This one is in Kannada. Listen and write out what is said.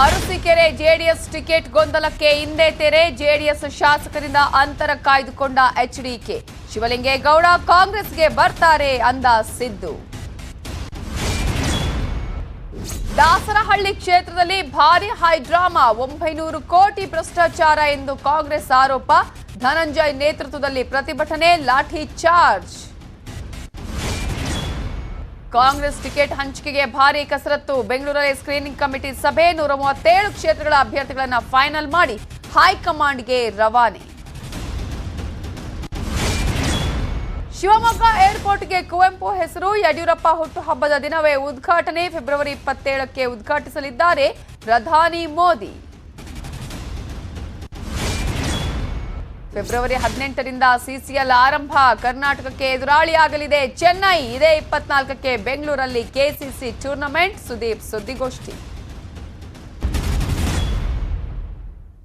ಅರಸೀಕೆರೆ ಜೆಡಿಎಸ್ ಟಿಕೆಟ್ ಗೊಂದಲಕ್ಕೆ ಹಿಂದೆ ತೆರೆ. ಜೆಡಿಎಸ್ ಶಾಸಕರಿಂದ ಅಂತರ ಕಾಯ್ದುಕೊಂಡ ಎಚ್ಡಿಕೆ. ಶಿವಲಿಂಗೇಗೌಡ ಕಾಂಗ್ರೆಸ್ಗೆ ಬರ್ತಾರೆ ಅಂದ ಸಿದ್ದು. ದಾಸರಹಳ್ಳಿ ಕ್ಷೇತ್ರದಲ್ಲಿ ಭಾರಿ ಹೈಡ್ರಾಮಾ. 900 ಕೋಟಿ ಭ್ರಷ್ಟಾಚಾರ ಎಂದು ಕಾಂಗ್ರೆಸ್ ಆರೋಪ. ಧನಂಜಯ್ ನೇತೃತ್ವದಲ್ಲಿ ಪ್ರತಿಭಟನೆ, ಲಾಠಿ ಚಾರ್ಜ್. ಕಾಂಗ್ರೆಸ್ ಟಿಕೆಟ್ ಹಂಚಿಕೆಗೆ ಭಾರಿ ಕಸರತ್ತು. ಬೆಂಗಳೂರಲ್ಲಿ ಸ್ಕ್ರೀನಿಂಗ್ ಕಮಿಟಿ ಸಭೆ. 137 ಕ್ಷೇತ್ರಗಳ ಅಭ್ಯರ್ಥಿಗಳನ್ನು ಫೈನಲ್ ಮಾಡಿ ಹೈಕಮಾಂಡ್ಗೆ ರವಾನೆ. ಶಿವಮೊಗ್ಗ ಏರ್ಪೋರ್ಟ್ಗೆ ಕುವೆಂಪು ಹೆಸರು. ಯಡಿಯೂರಪ್ಪ ಹುಟ್ಟುಹಬ್ಬದ ದಿನವೇ ಉದ್ಘಾಟನೆ. ಫೆಬ್ರವರಿ 27ಕ್ಕೆ ಉದ್ಘಾಟಿಸಲಿದ್ದಾರೆ ಪ್ರಧಾನಿ ಮೋದಿ. ಫೆಬ್ರವರಿ 18ರಿಂದ ಸಿಸಿಎಲ್ ಆರಂಭ. ಕರ್ನಾಟಕಕ್ಕೆ ಎದುರಾಳಿಯಾಗಲಿದೆ ಚೆನ್ನೈ. ಇದೇ 24ಕ್ಕೆ ಬೆಂಗಳೂರಲ್ಲಿ ಕೆಸಿಸಿ ಟೂರ್ನಮೆಂಟ್. ಸುದೀಪ್ ಸುದ್ದಿಗೋಷ್ಠಿ.